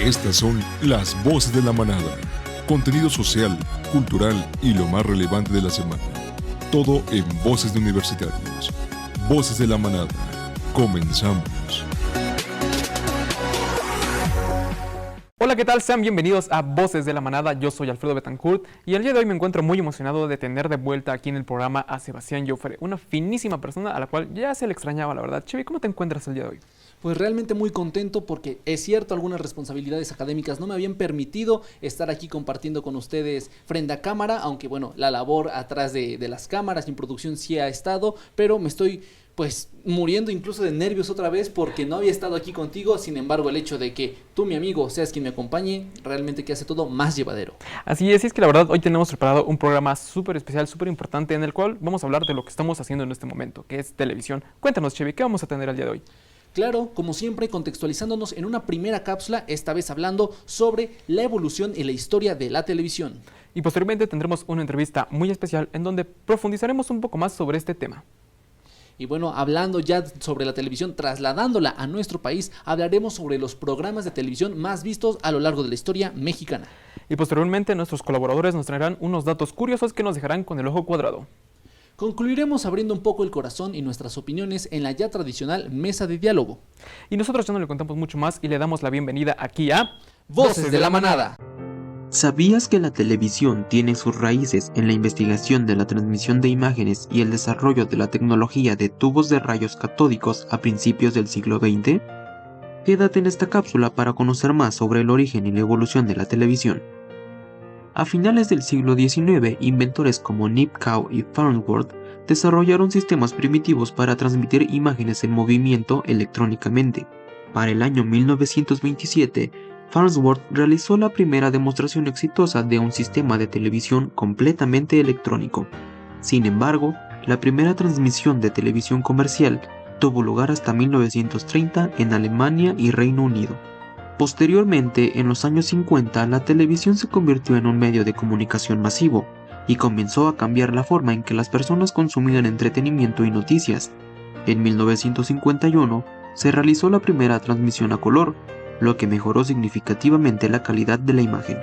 Estas son las voces de la manada. Contenido social, cultural y lo más relevante de la semana. Todo en Voces de Universitarios. Voces de la manada. Comenzamos. Hola, ¿qué tal? Sean bienvenidos a Voces de la Manada. Yo soy Alfredo Betancourt y el día de hoy me encuentro muy emocionado de tener de vuelta aquí en el programa a Sebastián Joffre, una finísima persona a la cual ya se le extrañaba, la verdad. Chevi, ¿cómo te encuentras el día de hoy? Pues realmente muy contento porque es cierto, algunas responsabilidades académicas no me habían permitido estar aquí compartiendo con ustedes frente a cámara, aunque bueno, la labor atrás de las cámaras y en producción sí ha estado, pero me estoy pues muriendo incluso de nervios otra vez porque no había estado aquí contigo. Sin embargo, el hecho de que tú, mi amigo, seas quien me acompañe, realmente que hace todo más llevadero. Así es que la verdad hoy tenemos preparado un programa súper especial, súper importante, en el cual vamos a hablar de lo que estamos haciendo en este momento, que es televisión. Cuéntanos, Chevi, ¿qué vamos a tener el día de hoy? Claro, como siempre, contextualizándonos en una primera cápsula, esta vez hablando sobre la evolución y la historia de la televisión. Y posteriormente tendremos una entrevista muy especial en donde profundizaremos un poco más sobre este tema. Y bueno, hablando ya sobre la televisión, trasladándola a nuestro país, hablaremos sobre los programas de televisión más vistos a lo largo de la historia mexicana. Y posteriormente nuestros colaboradores nos traerán unos datos curiosos que nos dejarán con el ojo cuadrado. Concluiremos abriendo un poco el corazón y nuestras opiniones en la ya tradicional mesa de diálogo. Y nosotros ya no le contamos mucho más y le damos la bienvenida aquí a Voces de la Manada. ¿Sabías que la televisión tiene sus raíces en la investigación de la transmisión de imágenes y el desarrollo de la tecnología de tubos de rayos catódicos a principios del siglo XX? Quédate en esta cápsula para conocer más sobre el origen y la evolución de la televisión. A finales del siglo XIX, inventores como Nipkow y Farnsworth desarrollaron sistemas primitivos para transmitir imágenes en movimiento electrónicamente. Para el año 1927, Farnsworth realizó la primera demostración exitosa de un sistema de televisión completamente electrónico. Sin embargo, la primera transmisión de televisión comercial tuvo lugar hasta 1930 en Alemania y Reino Unido. Posteriormente, en los años 50, la televisión se convirtió en un medio de comunicación masivo y comenzó a cambiar la forma en que las personas consumían entretenimiento y noticias. En 1951, se realizó la primera transmisión a color, lo que mejoró significativamente la calidad de la imagen.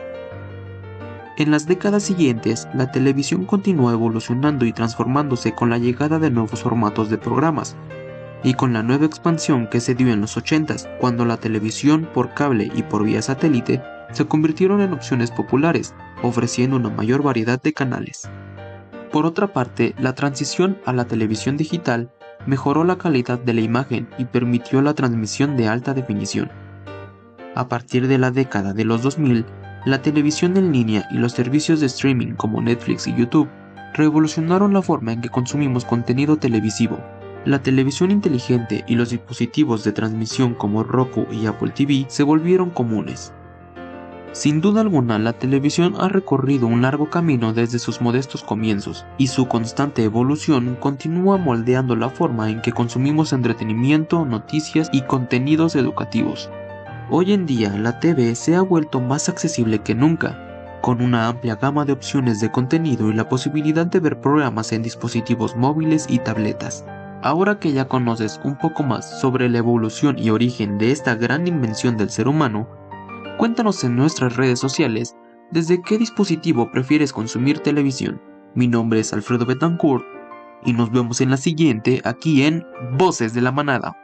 En las décadas siguientes, la televisión continuó evolucionando y transformándose con la llegada de nuevos formatos de programas, y con la nueva expansión que se dio en los 80s, cuando la televisión por cable y por vía satélite se convirtieron en opciones populares, ofreciendo una mayor variedad de canales. Por otra parte, la transición a la televisión digital mejoró la calidad de la imagen y permitió la transmisión de alta definición. A partir de la década de los 2000, la televisión en línea y los servicios de streaming como Netflix y YouTube revolucionaron la forma en que consumimos contenido televisivo. La televisión inteligente y los dispositivos de transmisión como Roku y Apple TV se volvieron comunes. Sin duda alguna, la televisión ha recorrido un largo camino desde sus modestos comienzos, y su constante evolución continúa moldeando la forma en que consumimos entretenimiento, noticias y contenidos educativos. Hoy en día, la TV se ha vuelto más accesible que nunca, con una amplia gama de opciones de contenido y la posibilidad de ver programas en dispositivos móviles y tabletas. Ahora que ya conoces un poco más sobre la evolución y origen de esta gran invención del ser humano, cuéntanos en nuestras redes sociales desde qué dispositivo prefieres consumir televisión. Mi nombre es Alfredo Betancourt y nos vemos en la siguiente aquí en Voces de la Manada.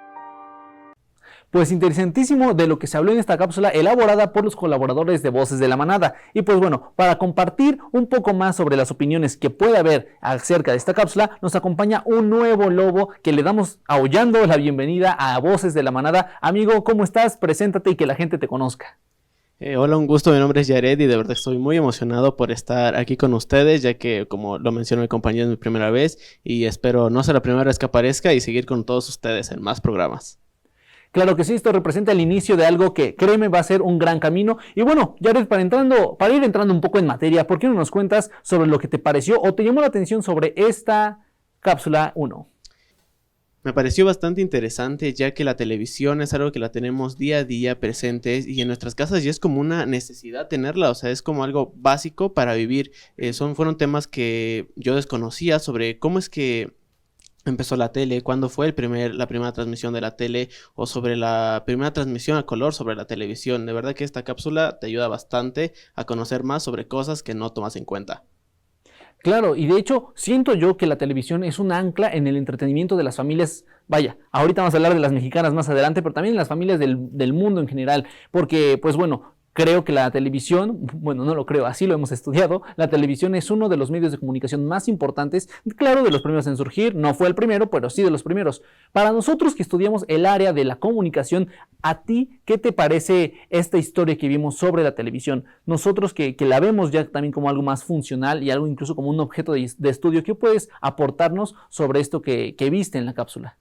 Pues interesantísimo de lo que se habló en esta cápsula elaborada por los colaboradores de Voces de la Manada. Y pues bueno, para compartir un poco más sobre las opiniones que puede haber acerca de esta cápsula, nos acompaña un nuevo lobo que le damos aullando la bienvenida a Voces de la Manada. Amigo, ¿cómo estás? Preséntate y que la gente te conozca. Hola, un gusto, mi nombre es Yared y de verdad estoy muy emocionado por estar aquí con ustedes, ya que como lo mencionó mi compañero es mi primera vez y espero no ser la primera vez que aparezca y seguir con todos ustedes en más programas. Claro que sí, esto representa el inicio de algo que, créeme, va a ser un gran camino. Y bueno, Yared, para ir entrando un poco en materia, ¿por qué no nos cuentas sobre lo que te pareció o te llamó la atención sobre esta cápsula 1? Me pareció bastante interesante, ya que la televisión es algo que la tenemos día a día presentes y en nuestras casas ya es como una necesidad tenerla, o sea, es como algo básico para vivir. Fueron temas que yo desconocía sobre cómo es que empezó la tele, cuándo fue la primera transmisión de la tele o sobre la primera transmisión a color sobre la televisión. De verdad que esta cápsula te ayuda bastante a conocer más sobre cosas que no tomas en cuenta. Claro, y de hecho siento yo que la televisión es un ancla en el entretenimiento de las familias. Vaya, ahorita vamos a hablar de las mexicanas más adelante, pero también en las familias del mundo en general, porque pues bueno, creo que la televisión, bueno, no lo creo, así lo hemos estudiado, la televisión es uno de los medios de comunicación más importantes, claro, de los primeros en surgir, no fue el primero, pero sí de los primeros. Para nosotros que estudiamos el área de la comunicación, ¿a ti qué te parece esta historia que vimos sobre la televisión? Nosotros que la vemos ya también como algo más funcional y algo incluso como un objeto de estudio, ¿qué puedes aportarnos sobre esto que viste en la cápsula?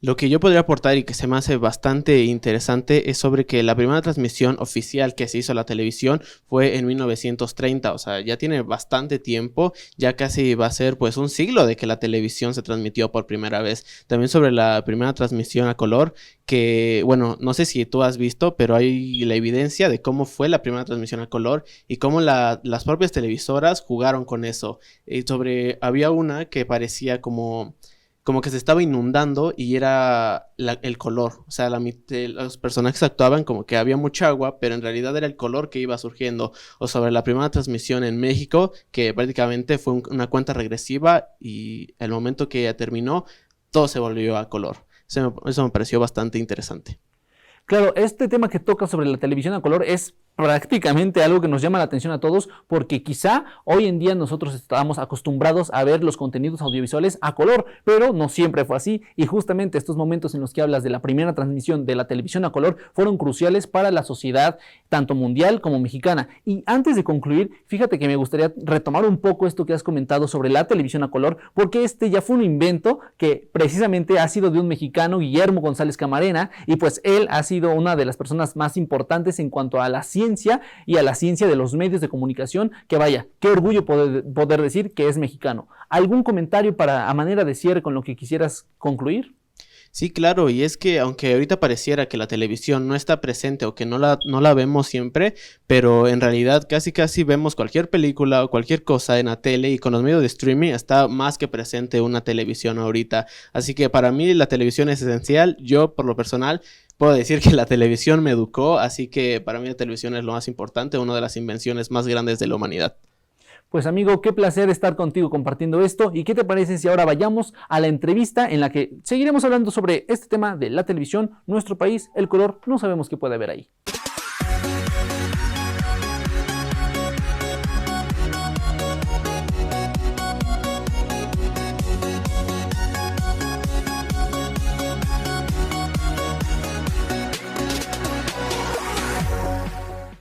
Lo que yo podría aportar y que se me hace bastante interesante es sobre que la primera transmisión oficial que se hizo a la televisión fue en 1930, o sea, ya tiene bastante tiempo, ya casi va a ser pues un siglo de que la televisión se transmitió por primera vez. También sobre la primera transmisión a color, que bueno, no sé si tú has visto, pero hay la evidencia de cómo fue la primera transmisión a color y cómo las propias televisoras jugaron con eso. Había una que parecía como que se estaba inundando y era el color, o sea, los personajes actuaban como que había mucha agua, pero en realidad era el color que iba surgiendo. O sobre la primera transmisión en México, que prácticamente fue una cuenta regresiva y el momento que ya terminó, todo se volvió a color. Eso me pareció bastante interesante. Claro, este tema que toca sobre la televisión a color es prácticamente algo que nos llama la atención a todos, porque quizá hoy en día nosotros estábamos acostumbrados a ver los contenidos audiovisuales a color, pero no siempre fue así, y justamente estos momentos en los que hablas de la primera transmisión de la televisión a color fueron cruciales para la sociedad tanto mundial como mexicana. Y antes de concluir, fíjate que me gustaría retomar un poco esto que has comentado sobre la televisión a color, porque este ya fue un invento que precisamente ha sido de un mexicano, Guillermo González Camarena, y pues él ha sido una de las personas más importantes en cuanto a la ciencia y a la ciencia de los medios de comunicación, que vaya, qué orgullo poder decir que es mexicano. ¿Algún comentario a manera de cierre con lo que quisieras concluir? Sí, claro, y es que aunque ahorita pareciera que la televisión no está presente o que no la vemos siempre, pero en realidad casi vemos cualquier película o cualquier cosa en la tele, y con los medios de streaming está más que presente una televisión ahorita. Así que para mí la televisión es esencial. Yo, por lo personal, puedo decir que la televisión me educó, así que para mí la televisión es lo más importante, una de las invenciones más grandes de la humanidad. Pues amigo, qué placer estar contigo compartiendo esto. ¿Y qué te parece si ahora vayamos a la entrevista en la que seguiremos hablando sobre este tema de la televisión, nuestro país, el color? No sabemos qué puede haber ahí.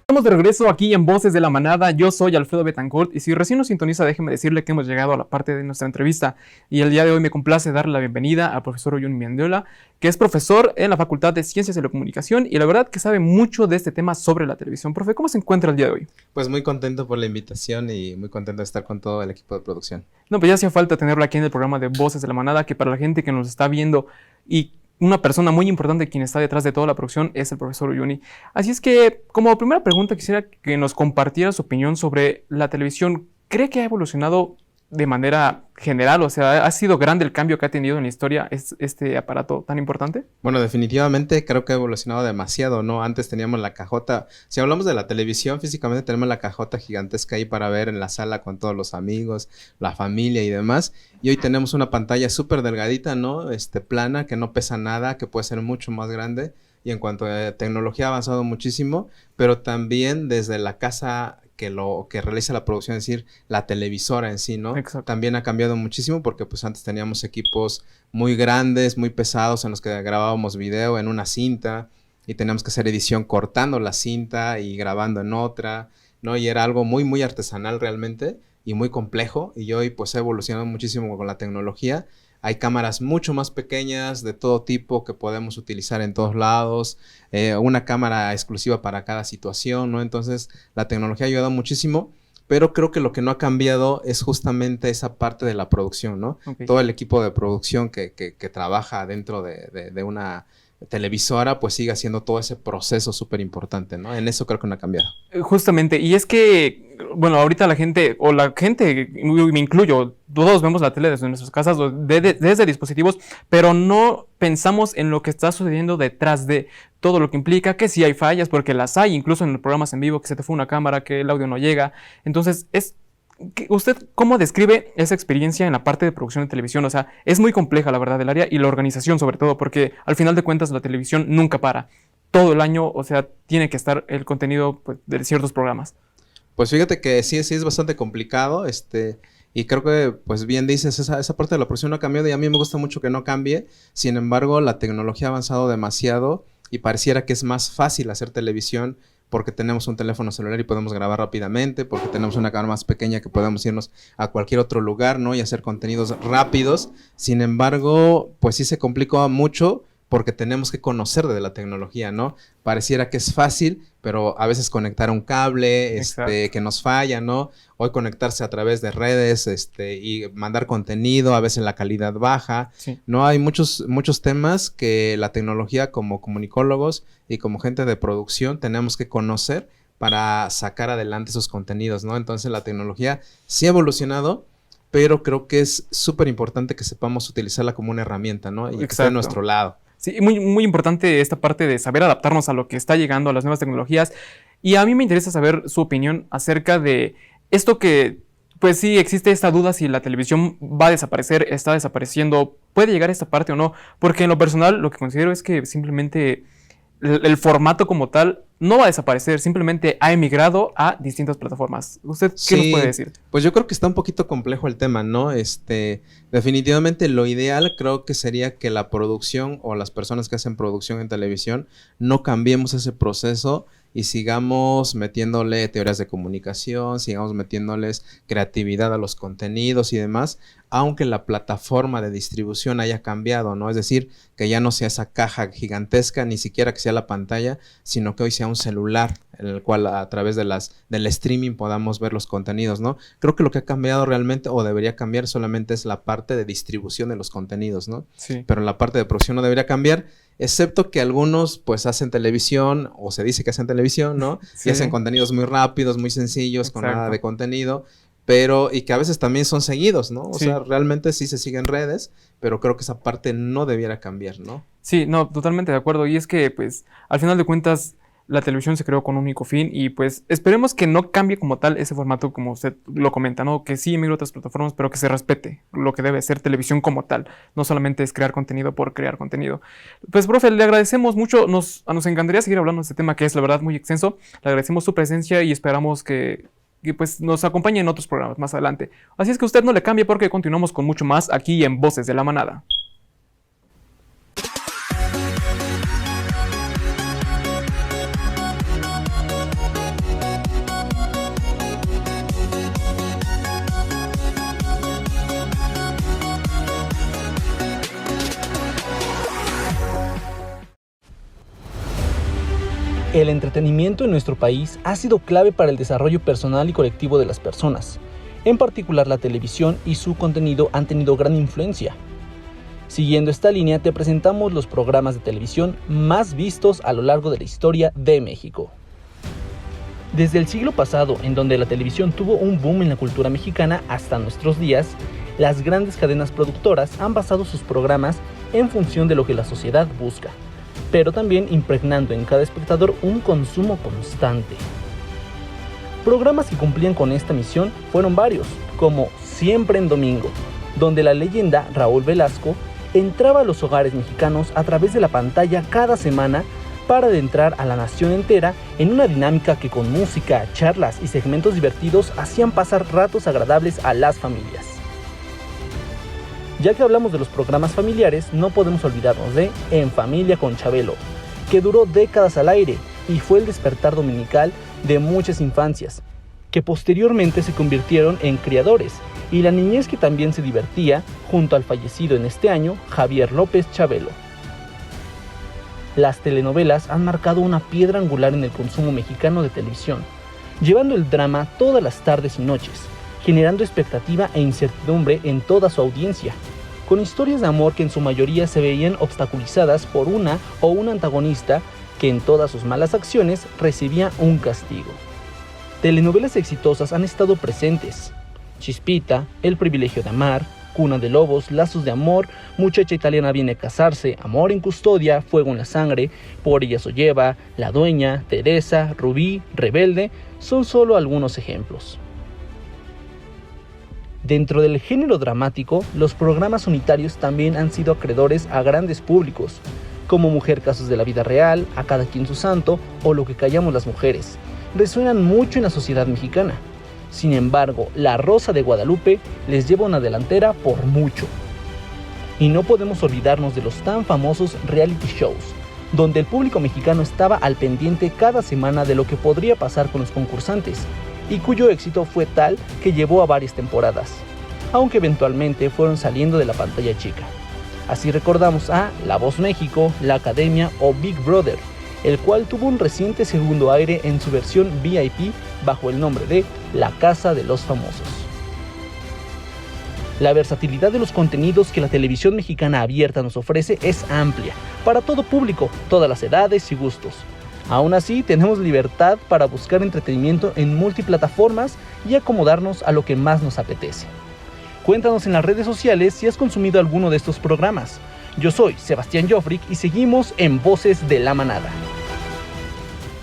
Estamos de regreso aquí en Voces de la Manada. Yo soy Alfredo Betancourt y si recién nos sintoniza, déjeme decirle que hemos llegado a la parte de nuestra entrevista y el día de hoy me complace darle la bienvenida al profesor Uyuni Mendiola, que es profesor en la Facultad de Ciencias de la Comunicación y la verdad que sabe mucho de este tema sobre la televisión. Profe, ¿cómo se encuentra el día de hoy? Pues muy contento por la invitación y muy contento de estar con todo el equipo de producción. No, pues ya hacía falta tenerlo aquí en el programa de Voces de la Manada, que para la gente que nos está viendo y una persona muy importante quien está detrás de toda la producción es el profesor Uyuni. Así es que, como primera pregunta, quisiera que nos compartiera su opinión sobre la televisión. ¿Cree que ha evolucionado de manera general? O sea, ¿ha sido grande el cambio que ha tenido en la historia este aparato tan importante? Bueno, definitivamente creo que ha evolucionado demasiado, ¿no? Antes teníamos la cajota. Si hablamos de la televisión, físicamente tenemos la cajota gigantesca ahí para ver en la sala con todos los amigos, la familia y demás. Y hoy tenemos una pantalla súper delgadita, ¿no? Plana, que no pesa nada, que puede ser mucho más grande. Y en cuanto a tecnología ha avanzado muchísimo, pero también desde la casa que realiza la producción, es decir, la televisora en sí, ¿no? Exacto. También ha cambiado muchísimo porque pues antes teníamos equipos muy grandes, muy pesados en los que grabábamos video en una cinta y teníamos que hacer edición cortando la cinta y grabando en otra, ¿no? Y era algo muy, muy artesanal realmente y muy complejo, y hoy pues ha evolucionado muchísimo con la tecnología. Hay cámaras mucho más pequeñas de todo tipo que podemos utilizar en todos lados, una cámara exclusiva para cada situación, ¿no? Entonces la tecnología ha ayudado muchísimo, pero creo que lo que no ha cambiado es justamente esa parte de la producción, ¿no? Okay. Todo el equipo de producción que trabaja dentro de una televisora pues siga haciendo todo ese proceso súper importante, ¿no? En eso creo que no ha cambiado. Justamente, y es que, bueno, ahorita la gente, me incluyo, todos vemos la tele desde nuestras casas, desde dispositivos, pero no pensamos en lo que está sucediendo detrás de todo lo que implica, que sí hay fallas, porque las hay, incluso en los programas en vivo, que se te fue una cámara, que el audio no llega. Entonces, ¿usted cómo describe esa experiencia en la parte de producción de televisión? O sea, es muy compleja, la verdad, el área y la organización sobre todo, porque al final de cuentas la televisión nunca para. Todo el año, o sea, tiene que estar el contenido pues, de ciertos programas. Pues fíjate que sí es bastante complicado, y creo que, pues bien dices, esa parte de la producción no ha cambiado y a mí me gusta mucho que no cambie. Sin embargo, la tecnología ha avanzado demasiado y pareciera que es más fácil hacer televisión porque tenemos un teléfono celular y podemos grabar rápidamente, porque tenemos una cámara más pequeña que podemos irnos a cualquier otro lugar, ¿no? Y hacer contenidos rápidos. Sin embargo, pues sí se complicó mucho porque tenemos que conocer de la tecnología, ¿no? Pareciera que es fácil, pero a veces conectar un cable, que nos falla, ¿no? Hoy conectarse a través de redes, y mandar contenido, a veces la calidad baja. Sí. No, hay muchos temas que la tecnología como comunicólogos y como gente de producción tenemos que conocer para sacar adelante esos contenidos, ¿no? Entonces la tecnología sí ha evolucionado, pero creo que es súper importante que sepamos utilizarla como una herramienta, ¿no? Y que esté a nuestro lado. Sí, muy, muy importante esta parte de saber adaptarnos a lo que está llegando, a las nuevas tecnologías. Y a mí me interesa saber su opinión acerca de esto que, pues sí, existe esta duda si la televisión va a desaparecer, está desapareciendo, puede llegar a esta parte o no. Porque en lo personal lo que considero es que simplemente el formato como tal no va a desaparecer, simplemente ha emigrado a distintas plataformas. ¿Usted qué nos puede decir? Pues yo creo que está un poquito complejo el tema, ¿no? Definitivamente lo ideal creo que sería que la producción o las personas que hacen producción en televisión no cambiemos ese proceso y sigamos metiéndole teorías de comunicación, sigamos metiéndoles creatividad a los contenidos y demás, aunque la plataforma de distribución haya cambiado, ¿no? Es decir, que ya no sea esa caja gigantesca, ni siquiera que sea la pantalla, sino que hoy sea un celular en el cual a través del streaming podamos ver los contenidos, ¿no? Creo que lo que ha cambiado realmente o debería cambiar solamente es la parte de distribución de los contenidos, ¿no? Sí. Pero la parte de producción no debería cambiar, excepto que algunos pues hacen televisión o se dice que hacen televisión, ¿no? Sí. Y hacen contenidos muy rápidos, muy sencillos, Exacto. con nada de contenido, pero y que a veces también son seguidos, ¿no? O Sí. sea, realmente sí se siguen redes, pero creo que esa parte no debiera cambiar, ¿no? Sí, no, totalmente de acuerdo. Y es que, pues, al final de cuentas, la televisión se creó con un único fin y, pues, esperemos que no cambie como tal ese formato, como usted lo comenta, ¿no? Que sí emigre a otras plataformas, pero que se respete lo que debe ser televisión como tal. No solamente es crear contenido por crear contenido. Pues, profe, le agradecemos mucho. Nos encantaría seguir hablando de este tema que es, la verdad, muy extenso. Le agradecemos su presencia y esperamos que pues nos acompañe en otros programas más adelante. Así es que usted no le cambie porque continuamos con mucho más aquí en Voces de la Manada. El entretenimiento en nuestro país ha sido clave para el desarrollo personal y colectivo de las personas. En particular, la televisión y su contenido han tenido gran influencia. Siguiendo esta línea, te presentamos los programas de televisión más vistos a lo largo de la historia de México. Desde el siglo pasado, en donde la televisión tuvo un boom en la cultura mexicana, hasta nuestros días, las grandes cadenas productoras han basado sus programas en función de lo que la sociedad busca, pero también impregnando en cada espectador un consumo constante. Programas que cumplían con esta misión fueron varios, como Siempre en Domingo, donde la leyenda Raúl Velasco entraba a los hogares mexicanos a través de la pantalla cada semana para adentrar a la nación entera en una dinámica que con música, charlas y segmentos divertidos hacían pasar ratos agradables a las familias. Ya que hablamos de los programas familiares, no podemos olvidarnos de En Familia con Chabelo, que duró décadas al aire y fue el despertar dominical de muchas infancias, que posteriormente se convirtieron en criadores, y la niñez que también se divertía junto al fallecido en este año Javier López Chabelo. Las telenovelas han marcado una piedra angular en el consumo mexicano de televisión, llevando el drama todas las tardes y noches, generando expectativa e incertidumbre en toda su audiencia. con historias de amor que en su mayoría se veían obstaculizadas por una o un antagonista que en todas sus malas acciones recibía un castigo. Telenovelas exitosas han estado presentes: Chispita, El privilegio de amar, Cuna de lobos, Lazos de amor, Muchacha italiana viene a casarse, Amor en custodia, Fuego en la sangre, Por ella se lleva, La dueña, Teresa, Rubí, Rebelde, son solo algunos ejemplos. Dentro del género dramático, los programas unitarios también han sido acreedores a grandes públicos, como Mujer casos de la vida real, A cada quien su santo o Lo que callamos las mujeres. Resuenan mucho en la sociedad mexicana. Sin embargo, La Rosa de Guadalupe les lleva una delantera por mucho. Y no podemos olvidarnos de los tan famosos reality shows, donde el público mexicano estaba al pendiente cada semana de lo que podría pasar con los concursantes, y cuyo éxito fue tal que llevó a varias temporadas, aunque eventualmente fueron saliendo de la pantalla chica. Así recordamos a La Voz México, La Academia o Big Brother, el cual tuvo un reciente segundo aire en su versión VIP bajo el nombre de La Casa de los Famosos. La versatilidad de los contenidos que la televisión mexicana abierta nos ofrece es amplia, para todo público, todas las edades y gustos. Aún así, tenemos libertad para buscar entretenimiento en multiplataformas y acomodarnos a lo que más nos apetece. Cuéntanos en las redes sociales si has consumido alguno de estos programas. Yo soy Sebastián Joffrick y seguimos en Voces de la Manada.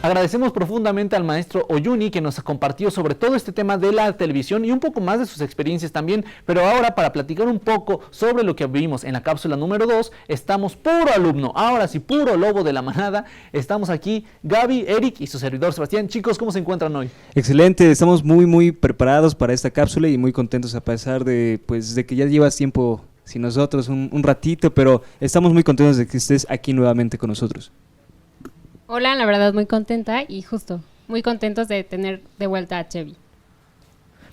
Agradecemos profundamente al maestro Oyuni que nos compartió sobre todo este tema de la televisión y un poco más de sus experiencias también, pero ahora para platicar un poco sobre lo que vimos en la cápsula número 2, estamos puro alumno, ahora sí puro lobo de la manada, estamos aquí Gaby, Eric y su servidor Sebastián. Chicos, ¿cómo se encuentran hoy? Excelente, estamos muy preparados para esta cápsula y muy contentos a pesar de, pues, de que ya llevas tiempo sin nosotros, un ratito, pero estamos muy contentos de que estés aquí nuevamente con nosotros. Hola, la verdad muy contenta y justo, muy contentos de tener de vuelta a Chevy.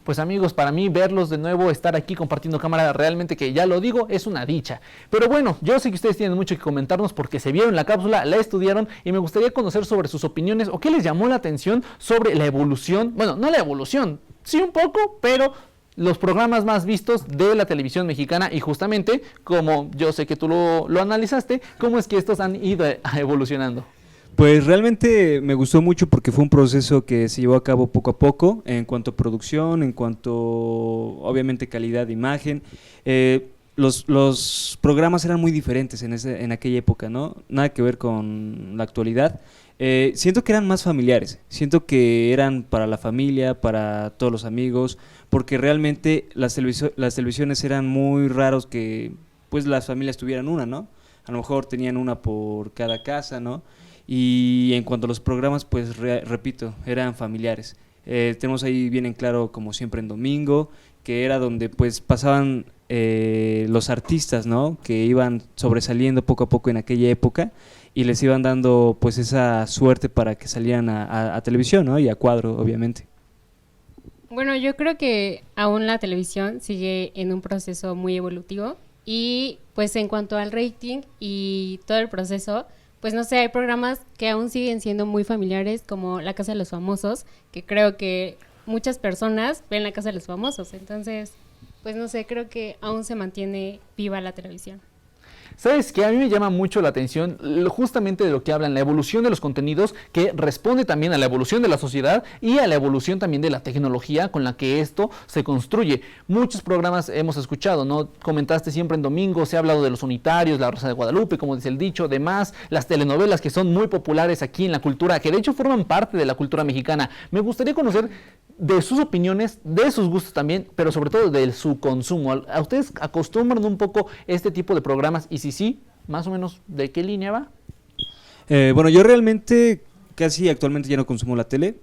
Pues amigos, para mí verlos de nuevo, estar aquí compartiendo cámara, realmente que ya lo digo, es una dicha. Pero bueno, yo sé que ustedes tienen mucho que comentarnos porque se vieron la cápsula, la estudiaron y me gustaría conocer sobre sus opiniones o qué les llamó la atención sobre la evolución, bueno, no la evolución, sí un poco, pero los programas más vistos de la televisión mexicana y justamente, como yo sé que tú lo analizaste, cómo es que estos han ido evolucionando. Pues realmente me gustó mucho porque fue un proceso que se llevó a cabo poco a poco en cuanto a producción, en cuanto obviamente calidad de imagen. Los programas eran muy diferentes en aquella época, ¿no? Nada que ver con la actualidad. Siento que eran más familiares, siento que eran para la familia, para todos los amigos, porque realmente las televisiones eran muy raros que pues las familias tuvieran una, ¿no? A lo mejor tenían una por cada casa, ¿no? Y en cuanto a los programas, pues repito, eran familiares. Tenemos ahí bien en claro, como siempre en domingo, que era donde pues pasaban los artistas, ¿no? Que iban sobresaliendo poco a poco en aquella época y les iban dando pues esa suerte para que salieran a televisión, ¿no? Y a cuadro, obviamente. Bueno, yo creo que aún la televisión sigue en un proceso muy evolutivo y pues en cuanto al rating y todo el proceso, pues no sé, hay programas que aún siguen siendo muy familiares como La Casa de los Famosos, que creo que muchas personas ven La Casa de los Famosos, entonces, pues no sé, creo que aún se mantiene viva la televisión. ¿Sabes qué? A mí me llama mucho la atención justamente de lo que hablan, la evolución de los contenidos que responde también a la evolución de la sociedad y a la evolución también de la tecnología con la que esto se construye. Muchos programas hemos escuchado, ¿no? Comentaste siempre en domingo, se ha hablado de los unitarios, La Rosa de Guadalupe, como dice el dicho, demás, las telenovelas que son muy populares aquí en la cultura, que de hecho forman parte de la cultura mexicana. Me gustaría conocer de sus opiniones, de sus gustos también, pero sobre todo de su consumo. ¿A ustedes acostumbran un poco este tipo de programas? Y si sí, más o menos, ¿de qué línea va? Bueno, yo realmente casi actualmente ya no consumo la tele.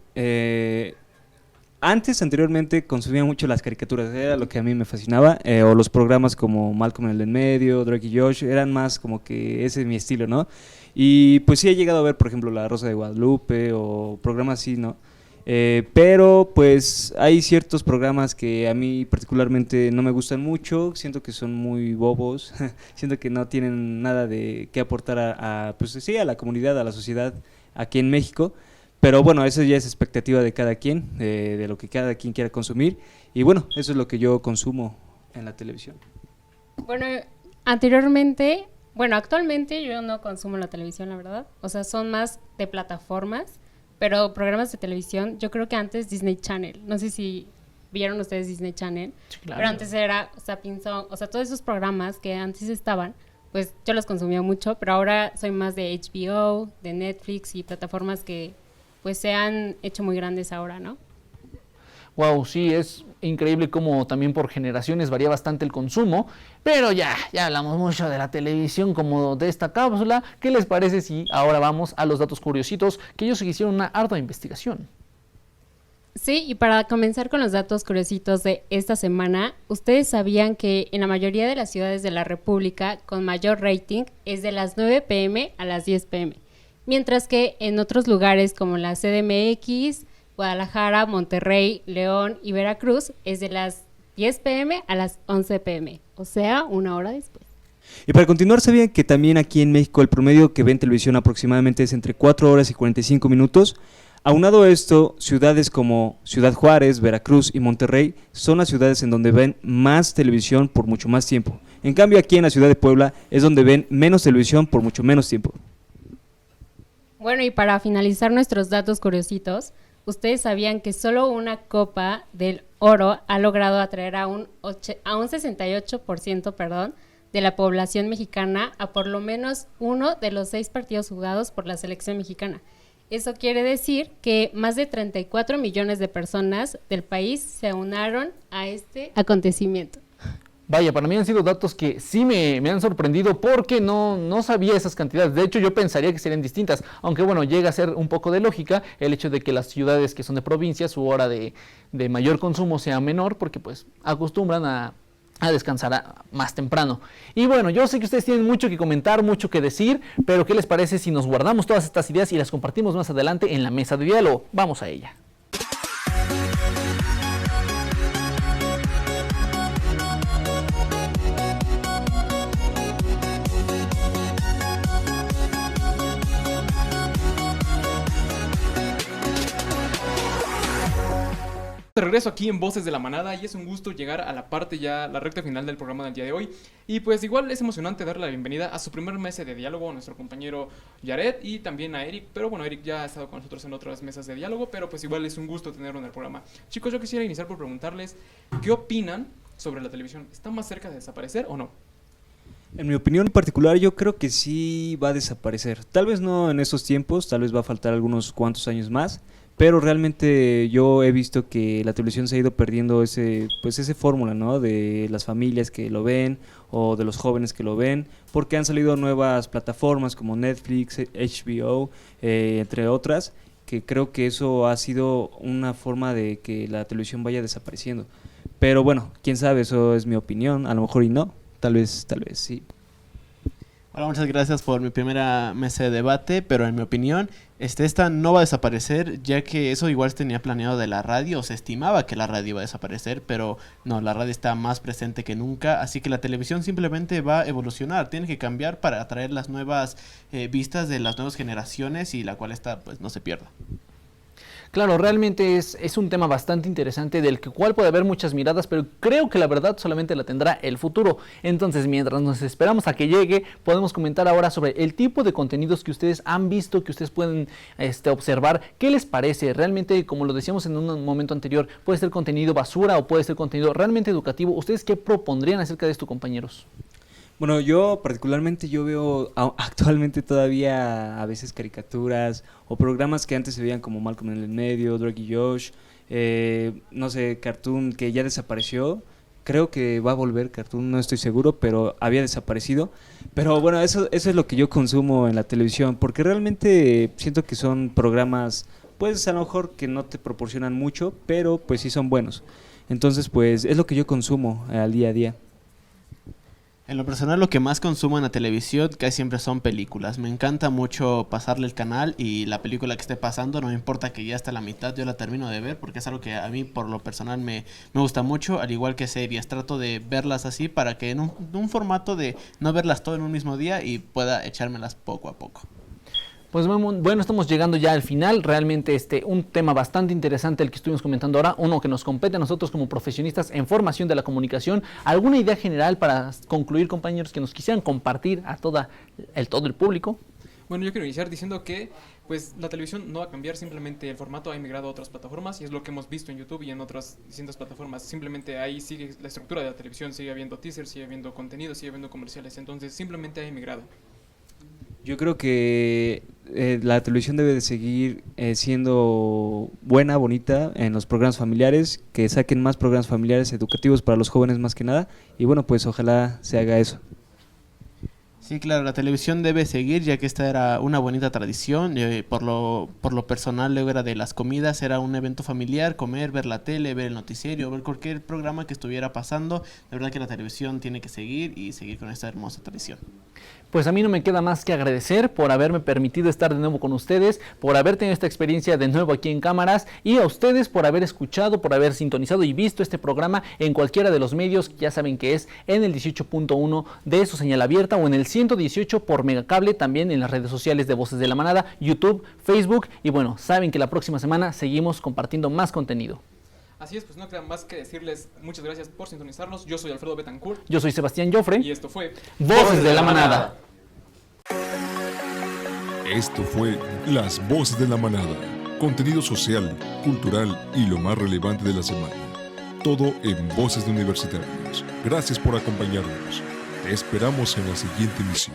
Anteriormente consumía mucho las caricaturas, era lo que a mí me fascinaba, o los programas como Malcolm en el medio, Drake y Josh, eran más como que ese es mi estilo, ¿no? Y pues sí he llegado a ver, por ejemplo, La Rosa de Guadalupe o programas así, ¿no? Pero pues hay ciertos programas que a mí particularmente no me gustan mucho, siento que son muy bobos, siento que no tienen nada de qué aportar pues sí, a la comunidad, a la sociedad aquí en México, pero bueno, eso ya es expectativa de cada quien, de lo que cada quien quiera consumir, y bueno, eso es lo que yo consumo en la televisión. Bueno, Anteriormente, bueno, actualmente yo no consumo la televisión, la verdad. O sea, son más de plataformas, pero programas de televisión, yo creo que antes Disney Channel. No sé si vieron ustedes Disney Channel, Sí, claro. pero antes era Zapping Zone, o sea, todos esos programas que antes estaban, pues yo los consumía mucho, pero ahora soy más de HBO, de Netflix y plataformas que pues se han hecho muy grandes ahora, ¿no? Wow, sí, es increíble cómo también por generaciones varía bastante el consumo, pero ya hablamos mucho de la televisión como de esta cápsula. ¿Qué les parece si ahora vamos a los datos curiositos que ellos hicieron una ardua investigación? Sí, y para comenzar con los datos curiositos de esta semana, ¿ustedes sabían que en la mayoría de las ciudades de la República con mayor rating es de las 9 p.m. a las 10 p.m., mientras que en otros lugares como la CDMX, Guadalajara, Monterrey, León y Veracruz es de las 10 p.m. a las 11 p.m., o sea, una hora después? Y para continuar, ¿sabían que también aquí en México el promedio que ven televisión aproximadamente es entre 4 horas y 45 minutos? Aunado a esto, ciudades como Ciudad Juárez, Veracruz y Monterrey son las ciudades en donde ven más televisión por mucho más tiempo. En cambio, aquí en la ciudad de Puebla es donde ven menos televisión por mucho menos tiempo. Bueno, y para finalizar nuestros datos curiositos, ¿ustedes sabían que solo una Copa del Oro ha logrado atraer a un 68%, perdón, de la población mexicana a por lo menos uno de los 6 partidos jugados por la selección mexicana? Eso quiere decir que más de 34 millones de personas del país se unaron a este acontecimiento. Vaya, para mí han sido datos que sí me han sorprendido porque no sabía esas cantidades. De hecho, yo pensaría que serían distintas, aunque bueno, llega a ser un poco de lógica el hecho de que las ciudades que son de provincia, su hora de mayor consumo sea menor porque pues acostumbran a descansar más temprano. Y bueno, yo sé que ustedes tienen mucho que comentar, mucho que decir, pero ¿qué les parece si nos guardamos todas estas ideas y las compartimos más adelante en la mesa de diálogo? Vamos a ella. De regreso aquí en Voces de la Manada y es un gusto llegar a la parte ya, la recta final del programa del día de hoy. Y pues igual es emocionante darle la bienvenida a su primer mesa de diálogo a nuestro compañero Yaret y también a Eric. Pero bueno, Eric ya ha estado con nosotros en otras mesas de diálogo, pero pues igual es un gusto tenerlo en el programa. Chicos, yo quisiera iniciar por preguntarles, ¿qué opinan sobre la televisión? ¿Está más cerca de desaparecer o no? En mi opinión particular, yo creo que sí va a desaparecer. Tal vez no en estos tiempos, tal vez va a faltar algunos cuantos años más. Pero realmente yo he visto que la televisión se ha ido perdiendo ese fórmula, ¿no? De las familias que lo ven o de los jóvenes que lo ven, porque han salido nuevas plataformas como Netflix, HBO, entre otras, que creo que eso ha sido una forma de que la televisión vaya desapareciendo. Pero bueno, quién sabe, eso es mi opinión, a lo mejor y no, tal vez sí. Hola, muchas gracias por mi primera mesa de debate, pero en mi opinión, esta no va a desaparecer, ya que eso igual se tenía planeado de la radio, se estimaba que la radio iba a desaparecer, pero no, la radio está más presente que nunca, así que la televisión simplemente va a evolucionar, tiene que cambiar para atraer las nuevas vistas de las nuevas generaciones y la cual esta pues no se pierda. Claro, realmente es un tema bastante interesante del cual puede haber muchas miradas, pero creo que la verdad solamente la tendrá el futuro. Entonces, mientras nos esperamos a que llegue, podemos comentar ahora sobre el tipo de contenidos que ustedes han visto, que ustedes pueden observar. ¿Qué les parece? Realmente, como lo decíamos en un momento anterior, puede ser contenido basura o puede ser contenido realmente educativo. ¿Ustedes qué propondrían acerca de esto, compañeros? Bueno, yo particularmente veo actualmente todavía a veces caricaturas o programas que antes se veían como Malcolm en el medio, Drake y Josh, no sé, Cartoon que ya desapareció, creo que va a volver Cartoon, no estoy seguro, pero había desaparecido. Pero bueno, eso es lo que yo consumo en la televisión, porque realmente siento que son programas, pues a lo mejor que no te proporcionan mucho, pero pues sí son buenos. Entonces pues es lo que yo consumo al día a día. En lo personal, lo que más consumo en la televisión casi siempre son películas. Me encanta mucho pasarle el canal y la película que esté pasando, no me importa que ya esté a la mitad, yo la termino de ver porque es algo que a mí por lo personal me gusta mucho, al igual que series. Trato de verlas así para que en un formato de no verlas todo en un mismo día y pueda echármelas poco a poco. Pues bueno, estamos llegando ya al final. Realmente un tema bastante interesante el que estuvimos comentando ahora, uno que nos compete a nosotros como profesionistas en formación de la comunicación. ¿Alguna idea general para concluir, compañeros, que nos quisieran compartir a todo el público? Bueno, yo quiero iniciar diciendo que pues la televisión no va a cambiar, simplemente el formato ha emigrado a otras plataformas y es lo que hemos visto en YouTube y en otras distintas plataformas. Simplemente ahí sigue la estructura de la televisión, sigue habiendo teasers, sigue habiendo contenido, sigue habiendo comerciales, entonces simplemente ha emigrado. Yo creo que la televisión debe de seguir siendo buena, bonita en los programas familiares, que saquen más programas familiares educativos para los jóvenes más que nada, y bueno, pues ojalá se haga eso. Sí, claro, la televisión debe seguir, ya que esta era una bonita tradición. Por lo personal, luego era de las comidas, era un evento familiar, comer, ver la tele, ver el noticiero, ver cualquier programa que estuviera pasando. La verdad que la televisión tiene que seguir y seguir con esta hermosa tradición. Pues a mí no me queda más que agradecer por haberme permitido estar de nuevo con ustedes, por haber tenido esta experiencia de nuevo aquí en cámaras, y a ustedes por haber escuchado, por haber sintonizado y visto este programa en cualquiera de los medios. Ya saben que es en el 18.1 de su señal abierta o en el 118 por Megacable, también en las redes sociales de Voces de la Manada, YouTube, Facebook, y bueno, saben que la próxima semana seguimos compartiendo más contenido. Así es, pues no queda más que decirles muchas gracias por sintonizarnos. Yo soy Alfredo Betancourt. Yo soy Sebastián Joffre. Y esto fue Voces de la Manada. Esto fue Las Voces de la Manada. Contenido social, cultural y lo más relevante de la semana. Todo en Voces de Universitarios. Gracias por acompañarnos. Te esperamos en la siguiente emisión.